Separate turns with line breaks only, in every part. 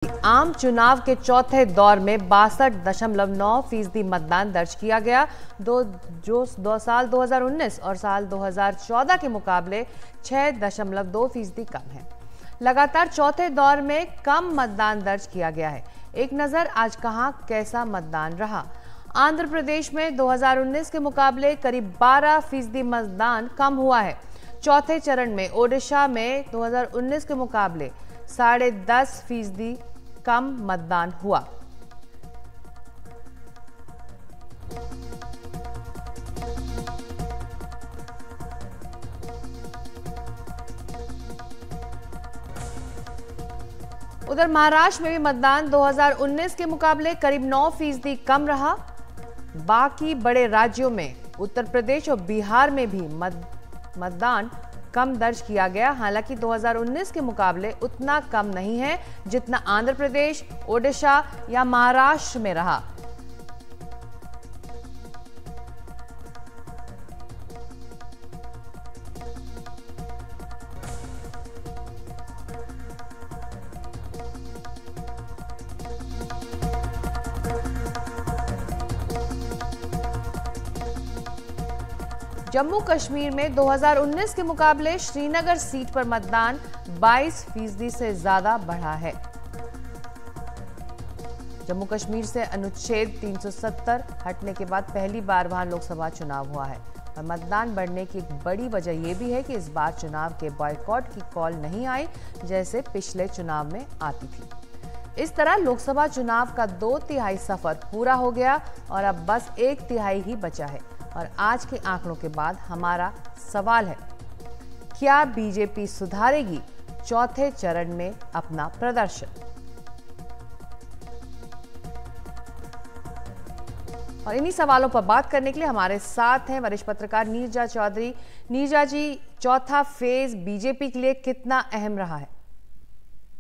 आम चुनाव के चौथे दौर में 62.9% मतदान दर्ज किया गया। दो साल 2019 और साल 2014 के मुकाबले 6.2% कम है। लगातार चौथे दौर में कम मतदान दर्ज किया गया है। एक नजर आज कहां कैसा मतदान रहा। आंध्र प्रदेश में 2019 के मुकाबले करीब 12% मतदान कम हुआ है। चौथे चरण में ओडिशा में 2019 के मुकाबले 10.5% कम मतदान हुआ। उधर महाराष्ट्र में भी मतदान 2019 के मुकाबले करीब 9% कम रहा। बाकी बड़े राज्यों में उत्तर प्रदेश और बिहार में भी मतदान कम दर्ज किया गया। हालांकि 2019 के मुकाबले उतना कम नहीं है जितना आंध्र प्रदेश, ओडिशा या महाराष्ट्र में रहा। जम्मू कश्मीर में 2019 के मुकाबले श्रीनगर सीट पर मतदान 22% से ज्यादा बढ़ा है। जम्मू कश्मीर से अनुच्छेद 370 हटने के बाद पहली बार वहां लोकसभा चुनाव हुआ है और मतदान बढ़ने की एक बड़ी वजह यह भी है कि इस बार चुनाव के बॉयकॉट की कॉल नहीं आई जैसे पिछले चुनाव में आती थी। इस तरह लोकसभा चुनाव का 2/3 सफर पूरा हो गया और अब बस 1/3 ही बचा है। और आज के आंकड़ों के बाद हमारा सवाल है, क्या बीजेपी सुधारेगी चौथे चरण में अपना प्रदर्शन? और इन्हीं सवालों पर बात करने के लिए हमारे साथ हैं वरिष्ठ पत्रकार नीरजा चौधरी। नीरजा जी, चौथा फेज बीजेपी के लिए कितना अहम रहा है?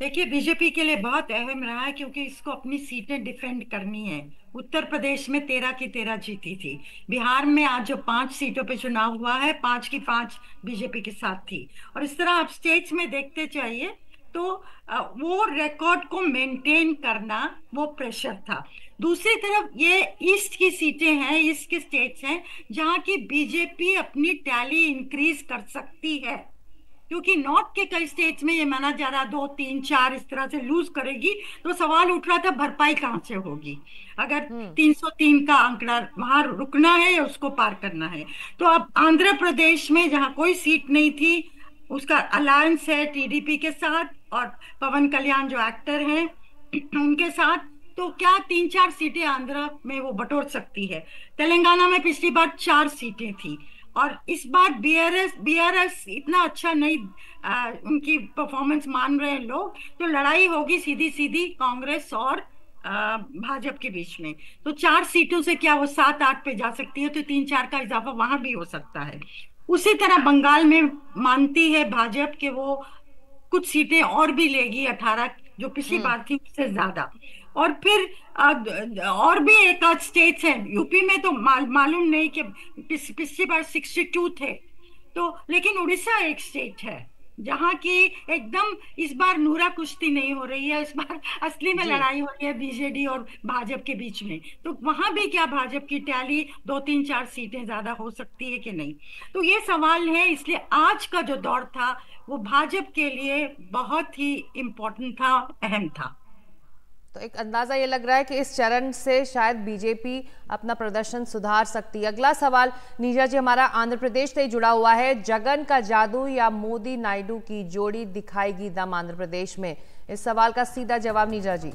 देखिए, बीजेपी के लिए बहुत अहम रहा है क्योंकि इसको अपनी सीटें डिफेंड करनी है। उत्तर प्रदेश में 13 की 13 जीती थी। बिहार में आज जो 5 सीटों पे चुनाव हुआ है, 5 की 5 बीजेपी के साथ थी। और इस तरह आप स्टेट्स में देखते चाहिए तो वो रिकॉर्ड को मेंटेन करना वो प्रेशर था। दूसरी तरफ ये ईस्ट की सीटें हैं, ईस्ट के स्टेट्स हैं जहां की बीजेपी अपनी टैली इंक्रीज कर सकती है, क्योंकि नॉर्थ के कई स्टेट्स में ये माना जा रहा 2, 3, 4 इस तरह से लूज करेगी। तो सवाल उठ रहा था भरपाई कहां से होगी अगर 303 का आंकड़ा वहां रुकना है या उसको पार करना है। तो अब आंध्र प्रदेश में जहां कोई सीट नहीं थी, उसका अलायंस है टीडीपी के साथ और पवन कल्याण जो एक्टर हैं उनके साथ। तो क्या 3-4 सीटें आंध्र में वो बटोर सकती है। तेलंगाना में पिछली बार 4 सीटें थी और इस बार बीआरएस इतना अच्छा नहीं उनकी परफॉर्मेंस मान रहे हैं लोग। तो लड़ाई होगी सीधी सीधी कांग्रेस और भाजपा के बीच में। तो 4 सीटों से क्या वो 7-8 पे जा सकती है, तो 3-4 का इजाफा वहां भी हो सकता है। उसी तरह बंगाल में मानती है भाजपा के वो कुछ सीटें और भी लेगी, 18 जो पिछली बार थी उससे ज्यादा। और फिर और भी एक आध स्टेट्स हैं यूपी में, तो मालूम नहीं कि पिछली बार 62 थे। तो लेकिन उड़ीसा एक स्टेट है जहां की एकदम इस बार नूरा कुश्ती नहीं हो रही है, इस बार असली में लड़ाई हो रही है बीजेडी और भाजपा के बीच में। तो वहां भी क्या भाजपा की टैली 2-3-4 सीटें ज्यादा हो सकती है कि नहीं, तो ये सवाल है। इसलिए आज का जो दौर था वो भाजपा के लिए बहुत ही इम्पोर्टेंट था, अहम था।
तो एक अंदाजा ये लग रहा है कि इस चरण से शायद बीजेपी अपना प्रदर्शन सुधार सकती है। अगला सवाल नीरजा जी हमारा आंध्र प्रदेश से ही जुड़ा हुआ है। जगन का जादू या मोदी नायडू की जोड़ी दिखाएगी दम आंध्र प्रदेश में? इस सवाल का सीधा जवाब नीरजा जी।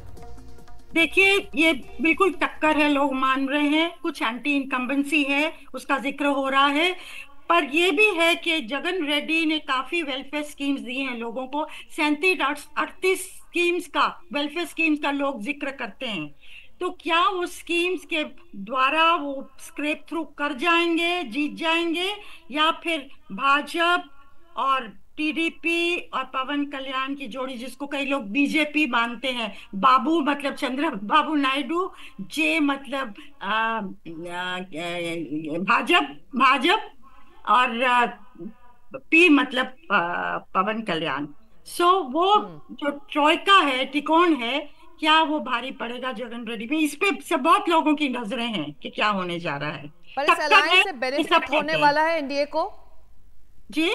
देखिए, ये बिल्कुल टक्कर है, लोग मान रहे हैं। कुछ एंटी इनकम्बेंसी है, उसका जिक्र हो रहा है। पर ये भी है कि जगन रेड्डी ने काफी वेलफेयर स्कीम्स दी हैं लोगों को। 37-38 स्कीम्स का, वेलफेयर स्कीम्स का लोग जिक्र करते हैं। तो क्या वो स्कीम्स के द्वारा वो स्क्रैप थ्रू कर जाएंगे, जीत जाएंगे, या फिर भाजपा और टीडीपी और पवन कल्याण की जोड़ी, जिसको कई लोग बीजेपी मानते हैं, बाबू मतलब चंद्रबाबू नायडू, जे मतलब भाजप और पी मतलब पवन कल्याण। सो वो जो ट्रोइका है, त्रिकोण है, क्या वो भारी पड़ेगा जगन रेड्डी में, इस पे सब बहुत लोगों की नजरें हैं कि क्या होने जा रहा है।
पर इस
टक्कर है,
अलायंस से
ये सब
बेनिफिट होने
कहते हैं।
वाला है एनडीए को?
जी।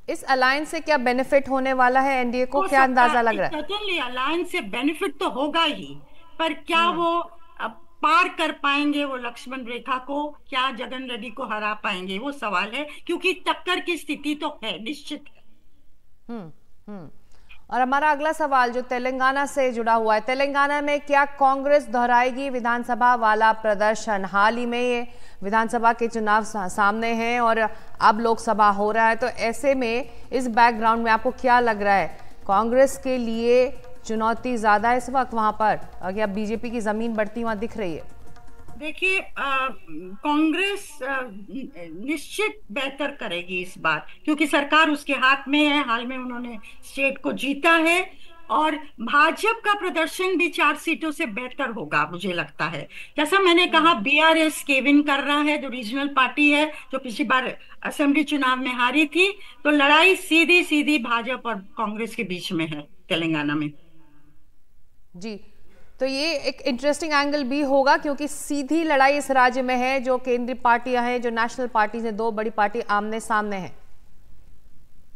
इस अलायंस से क्या बेनिफिट होने वाला है एनडीए को,
हो
क्या
सकता
अंदाजा लग
है,
रहा है?
सर्टेनली अलायंस से बेनिफिट तो होगा ही, पर क्या
हम्म।
वो अब पार कर पाएंगे वो लक्ष्मण रेखा को, क्या जगन रेड्डी को हरा पाएंगे, वो सवाल है, क्योंकि टक्कर की स्थिति तो है, निश्चित है।
हम्म। हम्म। और हमारा अगला सवाल जो तेलंगाना से जुड़ा हुआ है, तेलंगाना में क्या कांग्रेस दोहराएगी विधानसभा वाला प्रदर्शन? हाल ही में ये विधानसभा के चुनाव सामने हैं और अब लोकसभा हो रहा है, तो ऐसे में इस बैकग्राउंड में आपको क्या लग रहा है, कांग्रेस के लिए चुनौती ज्यादा है इस वक्त वहां पर, क्या बीजेपी की जमीन बढ़ती वहां दिख रही है?
देखिए, कांग्रेस निश्चित बेहतर करेगी इस बार, क्योंकि सरकार उसके हाथ में है, हाल में उन्होंने स्टेट को जीता है। और भाजपा का प्रदर्शन भी 4 सीटों से बेहतर होगा मुझे लगता है। जैसा मैंने कहा, बीआरएस केविन कर रहा है, जो रीजनल पार्टी है, जो पिछली बार असेंबली चुनाव में हारी थी। तो लड़ाई सीधी सीधी भाजपा और कांग्रेस के बीच में है तेलंगाना में।
जी, तो ये एक इंटरेस्टिंग एंगल भी होगा क्योंकि सीधी लड़ाई इस राज्य में है, जो केंद्रीय पार्टियां हैं, जो नेशनल पार्टीज हैं, दो बड़ी पार्टी आमने सामने हैं।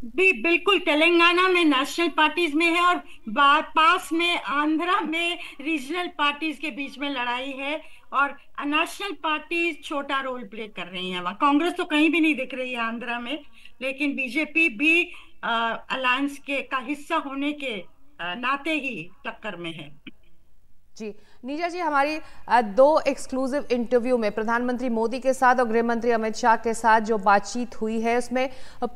भी बिल्कुल, तेलंगाना में नेशनल पार्टीज में है, और पास में आंध्रा में रीजनल पार्टीज के बीच में लड़ाई है। और नेशनल पार्टीज छोटा रोल प्ले कर रही हैं वहाँ, कांग्रेस तो कहीं भी नहीं दिख रही है आंध्रा में, लेकिन बीजेपी भी अलायंस के का हिस्सा होने के नाते ही टक्कर में है।
जी, नीजा जी, हमारी दो एक्सक्लूसिव इंटरव्यू में प्रधानमंत्री मोदी के साथ और गृह मंत्री अमित शाह के साथ जो बातचीत हुई है उसमें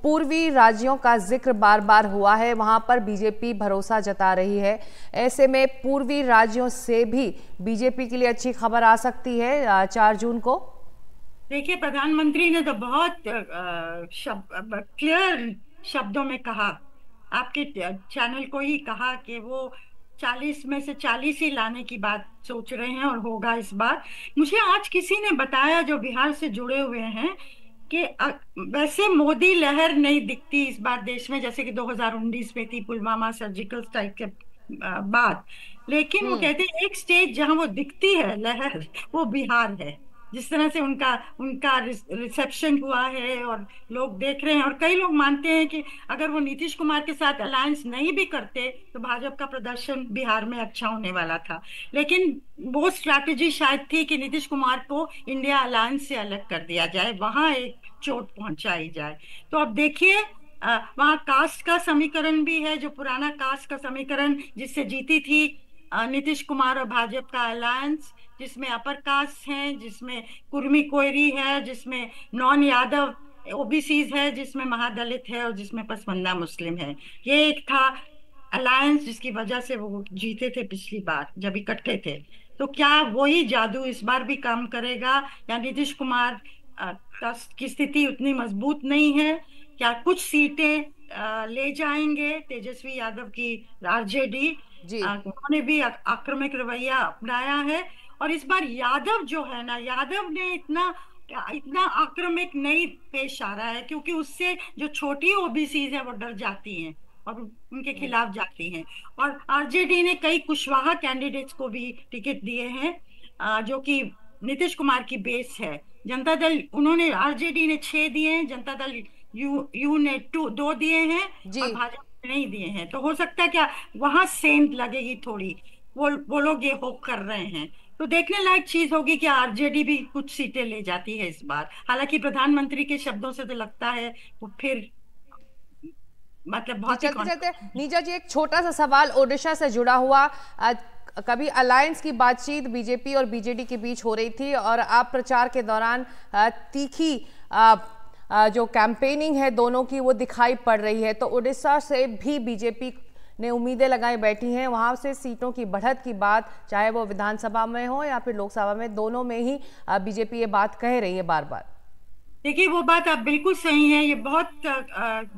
पूर्वी राज्यों का जिक्र बार बार हुआ है, वहां पर बीजेपी भरोसा जता रही है। ऐसे में पूर्वी राज्यों से भी बीजेपी के लिए अच्छी खबर आ सकती है 4 जून को।
देखिए, प्रधानमंत्री ने तो बहुत क्लियर शब्दों में कहा, आपके चैनल को ही कहा कि वो 40 में से 40 ही लाने की बात सोच रहे हैं, और होगा इस बार। मुझे आज किसी ने बताया, जो बिहार से जुड़े हुए हैं, कि वैसे मोदी लहर नहीं दिखती इस बार देश में, जैसे कि 2019 में थी पुलवामा सर्जिकल स्ट्राइक के बाद। लेकिन वो कहते हैं एक स्टेट जहां वो दिखती है लहर, वो बिहार है। जिस तरह से उनका उनका रिसेप्शन हुआ है और लोग देख रहे हैं, और कई लोग मानते हैं कि अगर वो नीतीश कुमार के साथ अलायंस नहीं भी करते तो भाजपा का प्रदर्शन बिहार में अच्छा होने वाला था। लेकिन वो स्ट्रैटेजी शायद थी कि नीतीश कुमार को इंडिया अलायंस से अलग कर दिया जाए, वहां एक चोट पहुंचाई जाए। तो अब देखिए, वहां कास्ट का समीकरण भी है, जो पुराना कास्ट का समीकरण जिससे जीती थी नीतीश कुमार और भाजपा का अलायंस, जिसमें अपर कास्ट हैं, जिसमें कुर्मी कोयरी है, जिसमें नॉन यादव ओबीसीज है, जिसमें महादलित है, और जिसमें पसमंदा मुस्लिम है। ये एक था अलायंस जिसकी वजह से वो जीते थे पिछली बार जब इकट्ठे थे। तो क्या वही जादू इस बार भी काम करेगा, या नीतीश कुमार की स्थिति उतनी मजबूत नहीं है? क्या कुछ सीटें ले जाएंगे तेजस्वी यादव की आरजेडी?
जी,
उन्होंने भी आक्रामक रवैया अपनाया है। और इस बार यादव जो है ना, यादव ने इतना इतना आक्रामक नहीं पेश आ रहा है, क्योंकि उससे जो छोटी ओबीसी है वो डर जाती हैं और उनके खिलाफ जाती हैं। और आरजेडी ने कई कुशवाहा कैंडिडेट्स को भी टिकट दिए हैं, जो कि नीतीश कुमार की बेस है। जनता दल, उन्होंने आरजेडी ने 6 दिए हैं, जनता दल यू ने 2 दिए हैं,
जी।
और भाजपा ने नहीं दिए हैं। तो हो सकता है क्या वहां सेंध लगेगी थोड़ी, वो लोग ये होप कर रहे हैं। तो देखने लायक चीज होगी कि आरजेडी भी कुछ सीटें ले जाती है इस बार। हालांकि प्रधानमंत्री के शब्दों से तो लगता है वो फिर मतलब
जी,
बहुत ही
चलते चलते नीजा जी, एक छोटा सा सवाल ओडिशा से जुड़ा हुआ। कभी अलायंस की बातचीत बीजेपी और बीजेडी के बीच हो रही थी और आप प्रचार के दौरान तीखी जो कैंपेनिंग है दोनों की वो दिखाई पड़ रही है, तो उड़ीसा से भी बीजेपी ने उम्मीदें लगाई बैठी हैं, वहां से सीटों की बढ़त की बात, चाहे वो विधानसभा में हो या फिर लोकसभा में, दोनों में ही बीजेपी ये बात कह रही है बार बार।
देखिए, वो बात आप बिल्कुल सही है, ये बहुत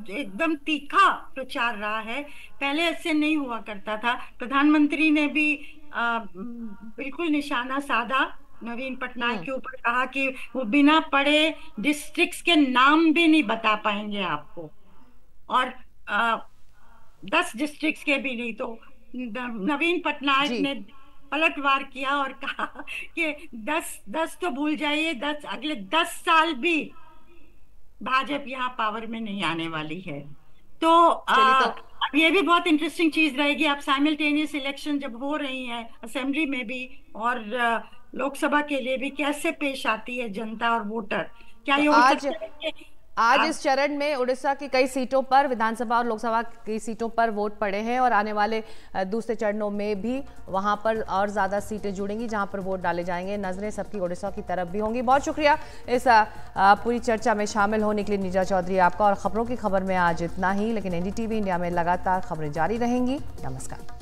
एकदम तीखा प्रचार रहा है, पहले ऐसे नहीं हुआ करता था। प्रधानमंत्री ने भी बिल्कुल निशाना साधा नवीन पटनायक के ऊपर, कहा कि वो बिना पढ़े डिस्ट्रिक्ट्स के नाम भी नहीं बता पाएंगे आपको, और 10 डिस्ट्रिक्ट्स के भी नहीं। तो नवीन पटनायक
जी।
ने पलटवार किया और कहा कि 10 तो भूल जाइए, 10 अगले 10 साल भी भाजपा यहाँ पावर में नहीं आने वाली है। तो
चलिए तो
अब ये भी बहुत इंटरेस्टिंग चीज रहेगी, अब साइमल्टेनियस इलेक्शन जब हो रही है असेंबली में भी और लोकसभा के लिए भी, कैसे पेश आती है जनता और वोटर, क्या
तो
ये हो
आज
सकता है कि
आज
आप
इस चरण में उड़ीसा की कई सीटों पर, विधानसभा और लोकसभा की सीटों पर वोट पड़े हैं और आने वाले दूसरे चरणों में भी वहां पर और ज्यादा सीटें जुड़ेंगी जहां पर वोट डाले जाएंगे। नजरें सबकी उड़ीसा की तरफ भी होंगी। बहुत शुक्रिया इस पूरी चर्चा में शामिल होने के लिए नीरजा चौधरी आपका। और खबरों की खबर में आज इतना ही, लेकिन एनडीटीवी इंडिया में लगातार खबरें जारी रहेंगी। नमस्कार।